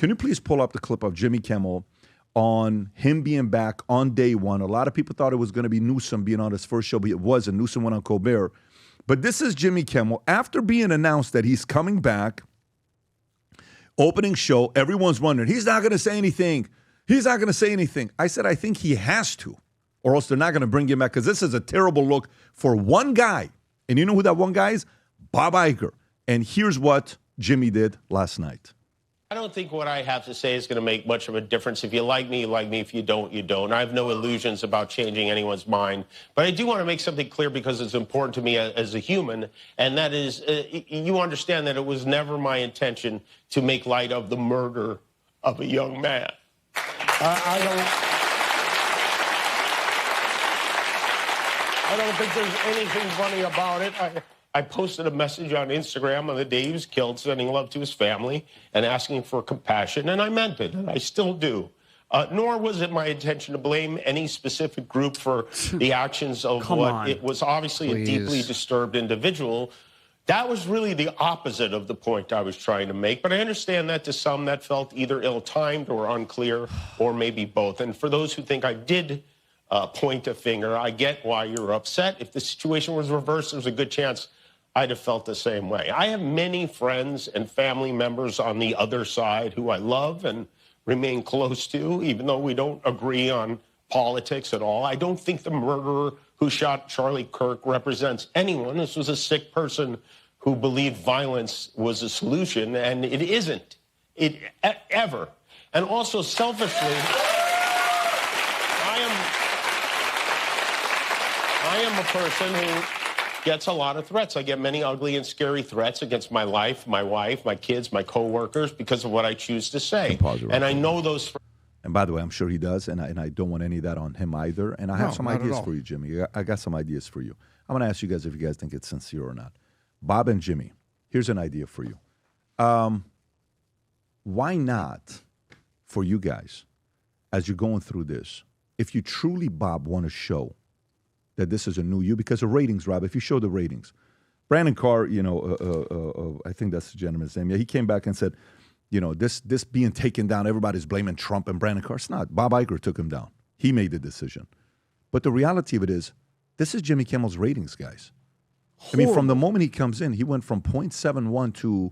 Can you please pull up the clip of Jimmy Kimmel on him being back on day one? A lot of people thought it was going to be Newsom being on his first show, but it wasn't. Newsom went on Colbert. But this is Jimmy Kimmel. After being announced that he's coming back, opening show, everyone's wondering, he's not going to say anything. He's not going to say anything. I said, I think he has to, or else they're not going to bring him back, because this is a terrible look for one guy. And you know who that one guy is? Bob Iger. And here's what Jimmy did last night. I don't think what I have to say is going to make much of a difference. If you like me, you like me. If you don't, you don't. I have no illusions about changing anyone's mind. But I do want to make something clear, because it's important to me as a human, and that is, you understand that it was never my intention to make light of the murder of a young man. I don't think there's anything funny about it. I posted a message on Instagram on the day he was killed, sending love to his family and asking for compassion, and I meant it, and I still do. Nor was it my intention to blame any specific group for the actions of it was obviously a deeply disturbed individual. That was really the opposite of the point I was trying to make, but I understand that to some that felt either ill-timed or unclear, or maybe both. And for those who think I did point a finger, I get why you're upset. If the situation was reversed, there's a good chance I'd have felt the same way. I have many friends and family members on the other side who I love and remain close to, even though we don't agree on politics at all. I don't think the murderer who shot Charlie Kirk represents anyone. This was a sick person who believed violence was a solution, and it isn't. Ever. And also, selfishly, I am a person who gets a lot of threats. I get many ugly and scary threats against my life, my wife, my kids, my coworkers, because of what I choose to say. And I know those. And by the way, I'm sure he does, and I don't want any of that on him either. And I have some ideas for you, Jimmy. I got some ideas for you. I'm going to ask you guys if you guys think it's sincere or not. Bob and Jimmy, here's an idea for you. Why not, for you guys, as you're going through this, if you truly, Bob, want to show that this is a new you, because of ratings, Rob, if you show the ratings. Brandon Carr, I think that's the gentleman's name. Yeah, he came back and said, this being taken down, everybody's blaming Trump and Brandon Carr. It's not. Bob Iger took him down. He made the decision. But the reality of it is, this is Jimmy Kimmel's ratings, guys. Horrible. I mean, from the moment he comes in, he went from 0.71 to,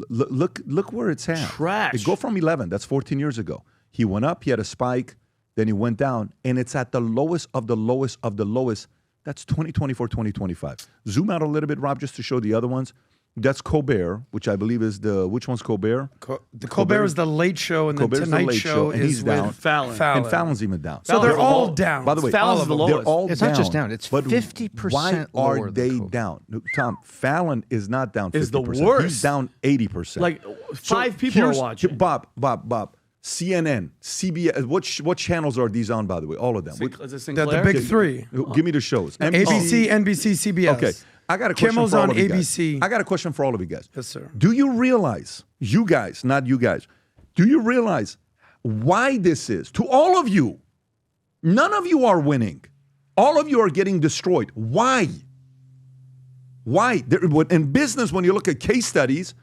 look where it's at. Trash. It go from 11. That's 14 years ago. He went up, he had a spike, then he went down, and it's at the lowest of the lowest of the lowest. That's 2024, 2025. Zoom out a little bit, Rob, just to show the other ones. That's Colbert, which I believe is which one's Colbert? The Colbert is the Late Show, and the Tonight Show is down. with Fallon. And Fallon's even down. So they're all down. By the way, Fallon's the lowest. They're all it's down. Not just down. It's 50% Why lower are they than down? No, Tom, Fallon is not down 50%. Is the worst. He's down 80%. Like, five people are watching. Bob. CNN, CBS, what channels are these on, by the way? All of them. Is it Sinclair? The big three. Give me the shows. ABC, NBC, CBS. Okay. I got a question Kimmel's for all on of you ABC. guys. I got a question for all of you guys. Yes, sir. Do you realize, you guys, not you guys, do you realize why this is? To all of you, none of you are winning. All of you are getting destroyed. Why? Why? In business, when you look at case studies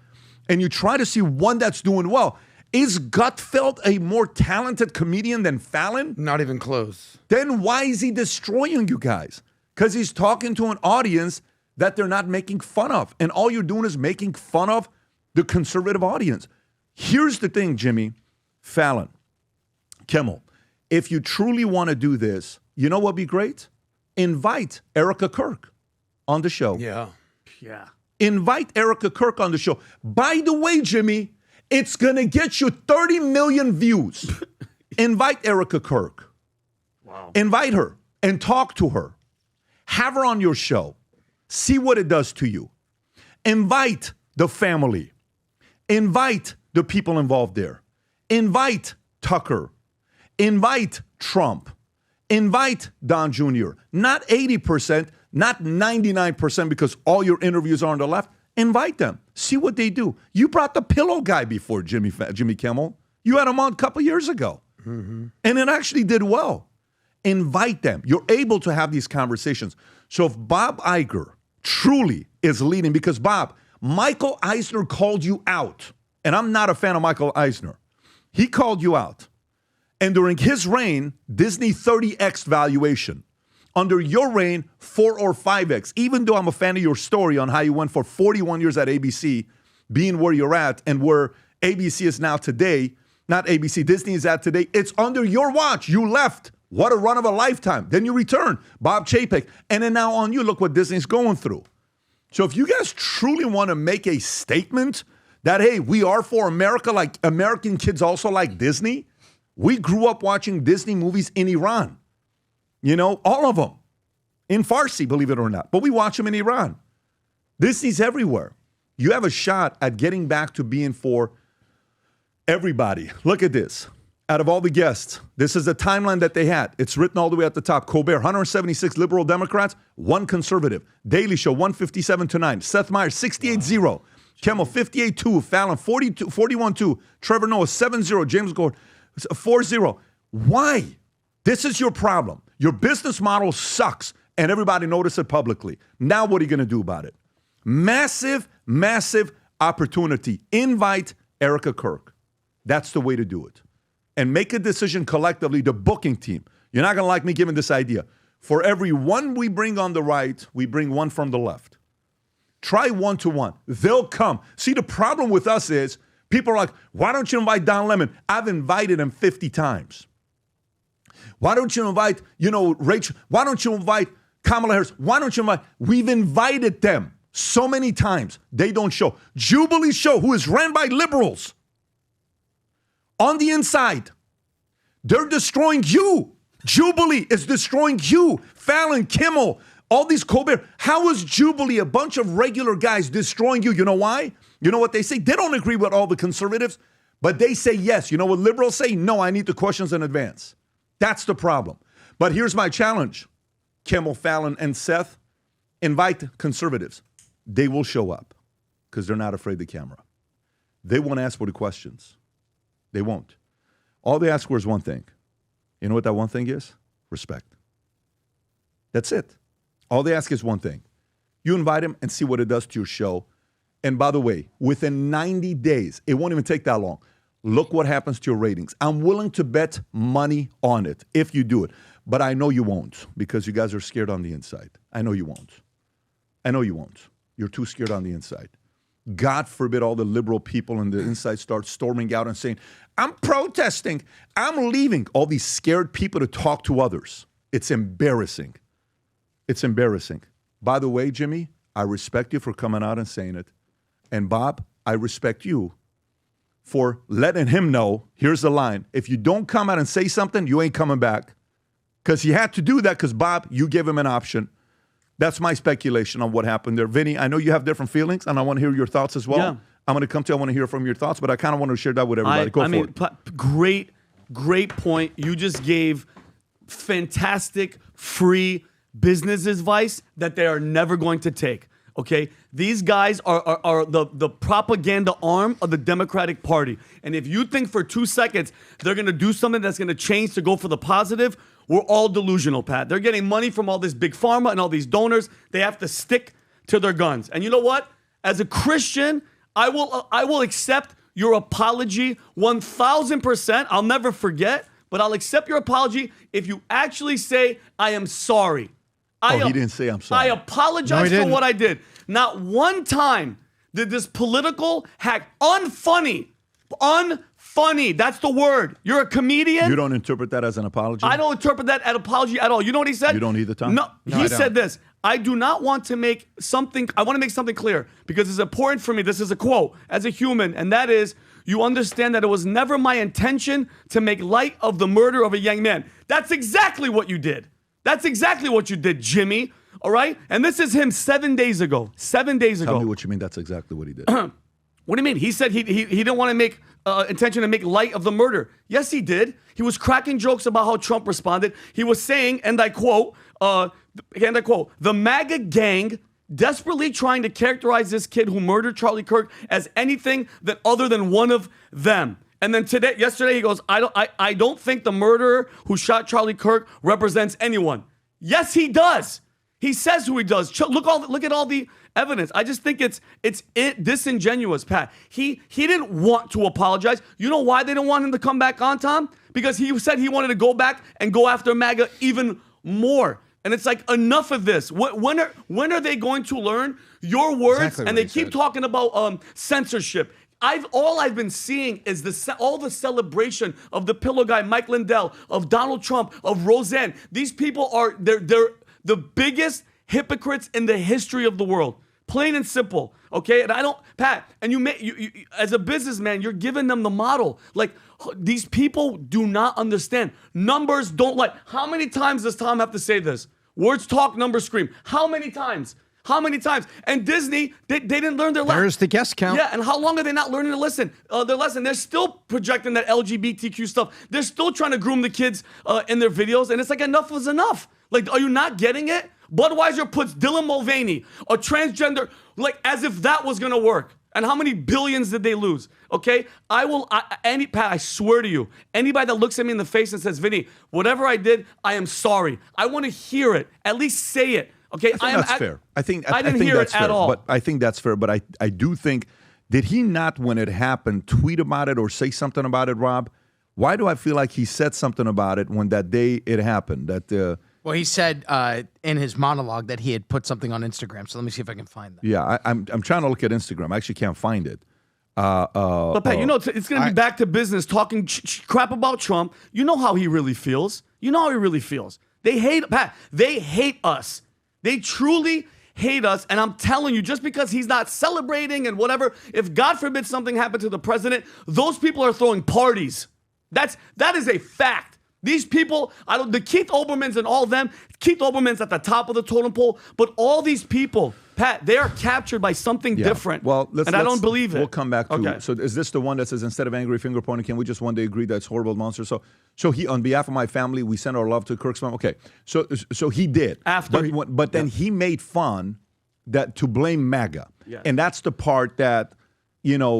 and you try to see one that's doing well, is Gutfeld a more talented comedian than Fallon? Not even close. Then why is he destroying you guys? Because he's talking to an audience that they're not making fun of. And all you're doing is making fun of the conservative audience. Here's the thing, Jimmy, Fallon, Kimmel. If you truly want to do this, you know what would be great? Invite Erika Kirk on the show. Yeah. Invite Erika Kirk on the show. By the way, Jimmy, it's going to get you 30 million views. Invite Erika Kirk. Wow. Invite her and talk to her. Have her on your show. See what it does to you. Invite the family. Invite the people involved there. Invite Tucker. Invite Trump. Invite Don Jr. Not 80%, not 99%, because all your interviews are on the left. Invite them. See what they do. You brought the pillow guy before, Jimmy Kimmel. You had him on a couple years ago. Mm-hmm. And it actually did well. Invite them. You're able to have these conversations. So if Bob Iger truly is leading, because Bob, Michael Eisner called you out, and I'm not a fan of Michael Eisner. He called you out. And during his reign, Disney 30x valuation. Under your reign, 4 or 5x. Even though I'm a fan of your story on how you went for 41 years at ABC, being where you're at and where ABC is now today, not ABC, Disney is at today, it's under your watch. You left. What a run of a lifetime. Then you return. Bob Chapek. And then now on you, look what Disney's going through. So if you guys truly want to make a statement that, hey, we are for America, like American kids also like Disney. We grew up watching Disney movies in Iran. You know, all of them. In Farsi, believe it or not. But we watch them in Iran. Disney's everywhere. You have a shot at getting back to being for everybody. Look at this. Out of all the guests, this is the timeline that they had. It's written all the way at the top. Colbert, 176 liberal Democrats, 1 conservative. Daily Show, 157-9. Seth Meyers, 68-0. Kimmel, 58-2. Fallon, 41-2. Trevor Noah, 7-0. James Gordon, 4-0. Why? This is your problem. Your business model sucks, and everybody noticed it publicly. Now what are you going to do about it? Massive, massive opportunity. Invite Erika Kirk. That's the way to do it. And make a decision collectively, the booking team. You're not going to like me giving this idea. For every one we bring on the right, we bring one from the left. Try 1-to-1. They'll come. See, the problem with us is people are like, why don't you invite Don Lemon? I've invited him 50 times. Why don't you invite, Rachel? Why don't you invite Kamala Harris? Why don't you invite? We've invited them so many times. They don't show. Jubilee Show, who is ran by liberals. On the inside, they're destroying you. Jubilee is destroying you. Fallon, Kimmel, all these Colbert. How is Jubilee, a bunch of regular guys, destroying you? You know why? You know what they say? They don't agree with all the conservatives, but they say yes. You know what liberals say? No, I need the questions in advance. That's the problem. But here's my challenge. Kimmel, Fallon, and Seth, invite conservatives. They will show up because they're not afraid of the camera. They won't ask for the questions. They won't. All they ask for is one thing. You know what that one thing is? Respect. That's it. All they ask is one thing. You invite them and see what it does to your show. And by the way, within 90 days, it won't even take that long. Look what happens to your ratings. I'm willing to bet money on it if you do it. But I know you won't because you guys are scared on the inside. I know you won't. I know you won't. You're too scared on the inside. God forbid all the liberal people on the inside start storming out and saying, I'm protesting, I'm leaving. All these scared people to talk to others. It's embarrassing. It's embarrassing. By the way, Jimmy, I respect you for coming out and saying it. And Bob, I respect you for letting him know, here's the line, if you don't come out and say something, you ain't coming back. Because he had to do that because, Bob, you gave him an option. That's my speculation on what happened there. Vinny, I know you have different feelings, and I want to hear your thoughts as well. Yeah. I'm going to come to you. I want to hear from your thoughts, but I kind of want to share that with everybody. Go for it. Great point. You just gave fantastic, free business advice that they are never going to take. Okay? These guys are the propaganda arm of the Democratic Party. And if you think for 2 seconds they're going to do something that's going to change to go for the positive, we're all delusional, Pat. They're getting money from all this big pharma and all these donors. They have to stick to their guns. And you know what? As a Christian, I will accept your apology 1,000%. I'll never forget, but I'll accept your apology if you actually say, I am sorry. He didn't say I'm sorry. I apologize for what I did. Not one time did this political hack, unfunny, that's the word. You're a comedian. You don't interpret that as an apology? I don't interpret that as an apology at all. You know what he said? You don't need the time? No, he said this. I do not want to make something, I want to make something clear because it's important for me. This is a quote as a human, and that is, you understand that it was never my intention to make light of the murder of a young man. That's exactly what you did. That's exactly what you did, Jimmy. All right? And this is him 7 days ago. 7 days ago. Tell me what you mean that's exactly what he did. What do you mean? He said he didn't want to make intention to make light of the murder. Yes, he did. He was cracking jokes about how Trump responded. He was saying, and I quote, the MAGA gang desperately trying to characterize this kid who murdered Charlie Kirk as anything that other than one of them. And then yesterday he goes, I don't think the murderer who shot Charlie Kirk represents anyone. Yes, he does. He says who he does. Look at all the evidence. I just think it's disingenuous, Pat. He didn't want to apologize. You know why they didn't want him to come back on, Tom? Because he said he wanted to go back and go after MAGA even more. And it's like, enough of this. When are they going to learn your words? Exactly, and they keep talking about censorship. All I've been seeing is all the celebration of the pillow guy, Mike Lindell, of Donald Trump, of Roseanne. These people they're the biggest hypocrites in the history of the world. Plain and simple, okay? And Pat, and you as a businessman, you're giving them the model. Like, these people do not understand. Numbers don't lie. How many times does Tom have to say this? Words talk, numbers scream. How many times? How many times? And Disney, they didn't learn their lesson. There's the guest count. Yeah, and how long are they not learning to listen? Their lesson. They're still projecting that LGBTQ stuff. They're still trying to groom the kids in their videos, and it's like, enough was enough. Like, are you not getting it? Budweiser puts Dylan Mulvaney, a transgender, like, as if that was gonna work. And how many billions did they lose? Okay, Pat, I swear to you, anybody that looks at me in the face and says, Vinny, whatever I did, I am sorry. I want to hear it. At least say it. Okay, that's fair. I think didn't hear that's it fair, at all. But I think that's fair. But I do think, did he not, when it happened, tweet about it or say something about it, Rob? Why do I feel like he said something about it when that day it happened? Well, he said in his monologue that he had put something on Instagram. So let me see if I can find that. Yeah, I'm trying to look at Instagram. I actually can't find it. But Pat, it's going to be back to business, talking crap about Trump. You know how he really feels. They hate Pat. They hate us. They truly hate us. And I'm telling you, just because he's not celebrating and whatever, if God forbid something happened to the president, those people are throwing parties. That is a fact. These people, the Keith Olbermanns and all of them, Keith Olbermann's at the top of the totem pole, but all these people, Pat, they are captured by something different. Well, I don't believe it. We'll come back to okay. So is this the one that says, instead of angry finger pointing, can we just one day agree that's horrible monster? So he, on behalf of my family, we send our love to Kirk's mom. Okay, so he did. But then he made fun to blame MAGA. Yes. And that's the part that,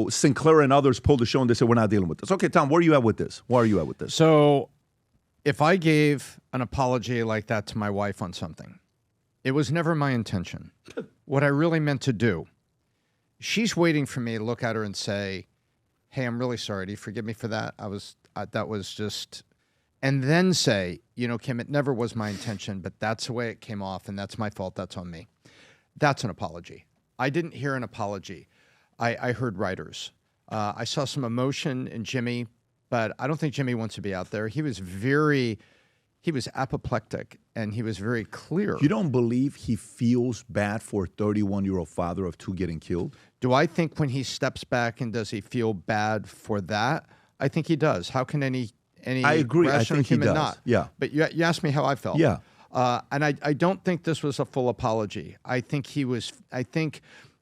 Sinclair and others pulled the show and they said, we're not dealing with this. Okay, Tom, where are you at with this? So if I gave an apology like that to my wife on something, it was never my intention. What I really meant to do, she's waiting for me to look at her and say, hey, I'm really sorry. Do you forgive me for that? That was just, and then say, Kim, it never was my intention, but that's the way it came off, and that's my fault. That's on me. That's an apology. I didn't hear an apology. I heard writers. I saw some emotion in Jimmy, but I don't think Jimmy wants to be out there. He was apoplectic, and he was very clear. You don't believe he feels bad for a 31-year-old father of two getting killed? Do I think when he steps back and does he feel bad for that? I think he does. How can any I agree. rational I think human he does. not? Yeah. But you asked me how I felt. Yeah. And I don't think this was a full apology. I think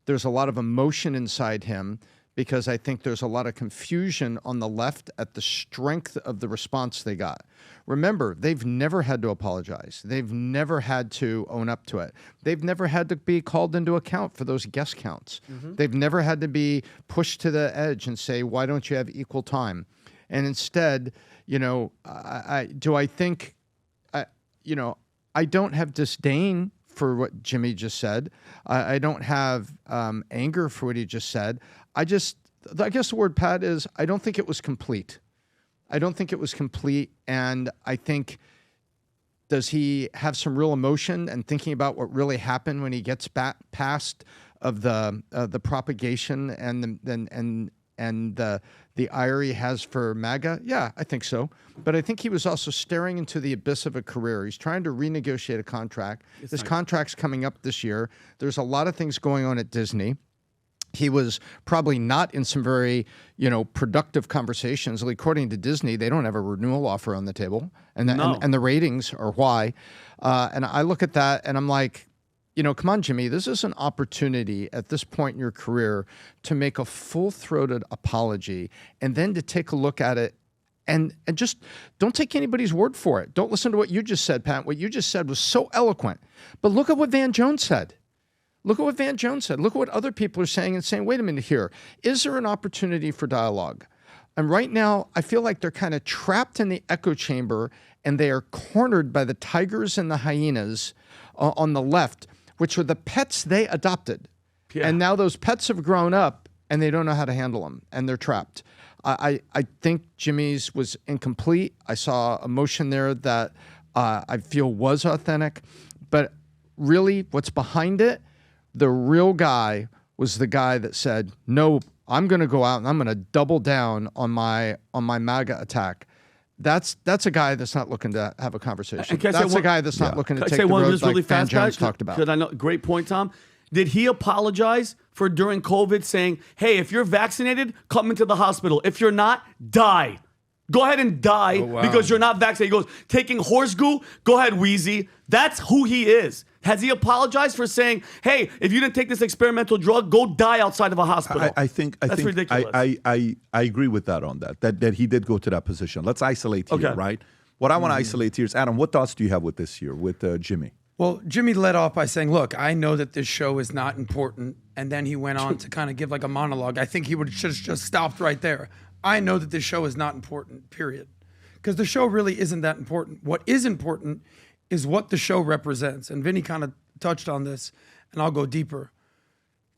there's a lot of emotion inside him, because I think there's a lot of confusion on the left at the strength of the response they got. Remember, they've never had to apologize. They've never had to own up to it. They've never had to be called into account for those guest counts. Mm-hmm. They've never had to be pushed to the edge and say, why don't you have equal time? And instead, I don't have disdain for what Jimmy just said. I don't have anger for what he just said. I guess the word, Pat, is I don't think it was complete. And I think, does he have some real emotion and thinking about what really happened when he gets back past of the propagation and the ire he has for MAGA? Yeah, I think so. But I think he was also staring into the abyss of a career. He's trying to renegotiate a contract. This contract's coming up this year. There's a lot of things going on at Disney. He was probably not in some very, productive conversations. According to Disney, they don't have a renewal offer on the table, and the ratings are why. And I look at that and I'm like, come on, Jimmy, this is an opportunity at this point in your career to make a full-throated apology, and then to take a look at it and just don't take anybody's word for it. Don't listen to what you just said, Pat. What you just said was so eloquent. But look at what Van Jones said. Look at what other people are saying and saying, wait a minute here. Is there an opportunity for dialogue? And right now, I feel like they're kind of trapped in the echo chamber, and they are cornered by the tigers and the hyenas on the left, which were the pets they adopted. Yeah. And now those pets have grown up and they don't know how to handle them and they're trapped. I think Jimmy's was incomplete. I saw emotion there that I feel was authentic. But really, what's behind it, the real guy was the guy that said, no, I'm going to go out and I'm going to double down on my MAGA attack. That's a guy that's not looking to have a conversation. That's a guy that's not looking to take the road like Van Jones talked about. I know, great point, Tom. Did he apologize for during COVID saying, hey, if you're vaccinated, come into the hospital. If you're not, die. Go ahead and die because you're not vaccinated. He goes, taking horse goo, go ahead, Wheezy. That's who he is. Has he apologized for saying, hey, if you didn't take this experimental drug, go die outside of a hospital? I think that's ridiculous. I agree with that on that he did go to that position. Let's isolate here, right? What I want to isolate here is, Adam, what thoughts do you have with this here, with Jimmy? Well, Jimmy led off by saying, look, I know that this show is not important. And then he went on to kind of give like a monologue. I think he would have just stopped right there. I know that this show is not important, period. Because the show really isn't that important. What is important is what the show represents. And Vinny kind of touched on this, and I'll go deeper.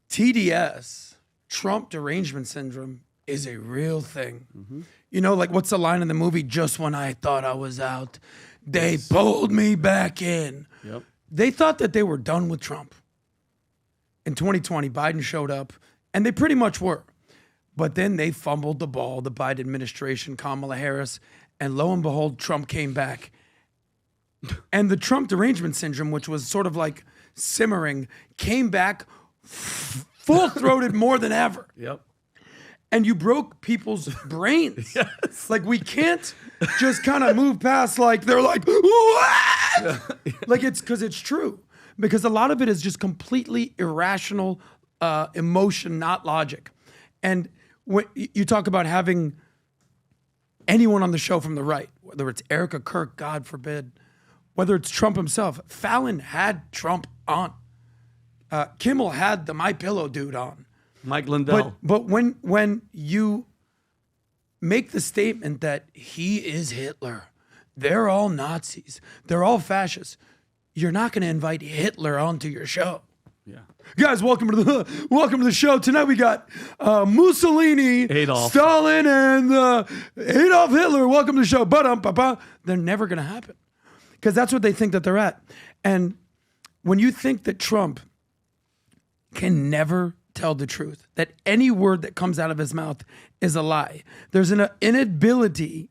TDS, Trump derangement syndrome, is a real thing. Mm-hmm. You know, like what's the line in the movie? Just when I thought I was out, they pulled me back in. Yep. They thought that they were done with Trump. In 2020, Biden showed up, and they pretty much were. But then they fumbled the ball, the Biden administration, Kamala Harris, and lo and behold, Trump came back. And the Trump derangement syndrome, which was sort of like simmering, came back full-throated more than ever. Yep. And you broke people's brains. Yes. Like, we can't just kind of move past, like, they're like, what? Like, it's because it's true. Because a lot of it is just completely irrational emotion, not logic. And when you talk about having anyone on the show from the right, whether it's Erika Kirk, God forbid, whether it's Trump himself, Fallon had Trump on. Kimmel had the My Pillow dude on. Mike Lindell. But when you make the statement that he is Hitler, they're all Nazis, they're all fascists, you're not going to invite Hitler onto your show. Yeah. Guys, welcome to the show. Tonight we got Mussolini, Adolf. Stalin, and Adolf Hitler. Welcome to the show. They're never going to happen because that's what they think that they're at. And when you think that Trump can never tell the truth, that any word that comes out of his mouth is a lie, there's an inability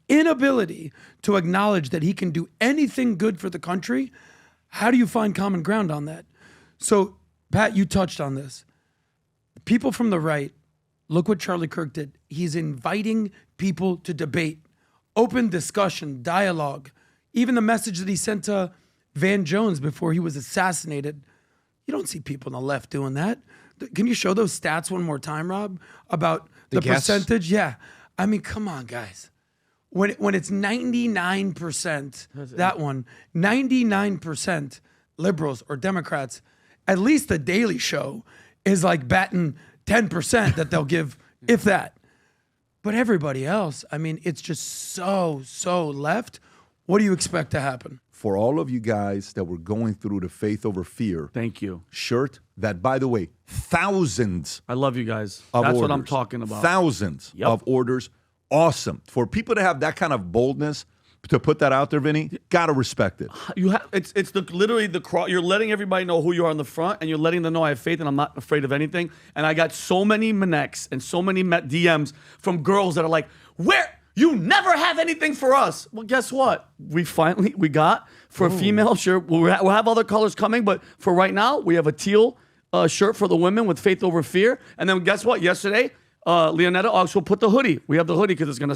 to acknowledge that he can do anything good for the country. How do you find common ground on that? So, Pat, you touched on this. People from the right, look what Charlie Kirk did. He's inviting people to debate, open discussion, dialogue. Even the message that he sent to Van Jones before he was assassinated. You don't see people on the left doing that. Can you show those stats one more time, Rob, about the percentage? Yeah. I mean, come on, guys. When it's 99%, that one, 99% liberals or Democrats, at least the Daily Show is like batting 10% that they'll give, if that. But everybody else, I mean, it's just so left. What do you expect to happen? For all of you guys that were going through the Faith Over Fear Thank you. shirt, that, by the way, thousands I love you guys. of That's orders. what I'm talking about. Thousands of orders. Awesome. For people to have that kind of boldness to put that out there, Vinny, gotta respect it. You have it's literally the cross. You're letting everybody know who you are in the front, and you're letting them know I have faith and I'm not afraid of anything. And I got so many Manex and so many DMs from girls that are like, "Where you never have anything for us?" Well, guess what? We got for a female shirt. We'll have other colors coming, but for right now, we have a teal shirt for the women with Faith Over Fear. And then guess what? Yesterday, Leonetta also put the hoodie. We have the hoodie because it's gonna,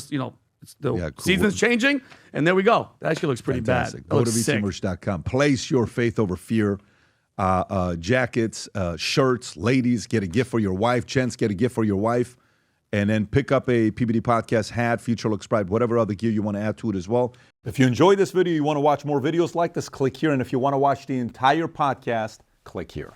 it's the season's changing, and there we go. That actually looks pretty Fantastic. bad. Go to VTmerch.com. Place your Faith Over Fear jackets, shirts. Ladies, get a gift for your wife. Gents, get a gift for your wife. And then pick up a PBD Podcast hat, Future Looks Bright, whatever other gear you want to add to it as well. If you enjoyed this video, you want to watch more videos like this, click here. And if you want to watch the entire podcast, click here.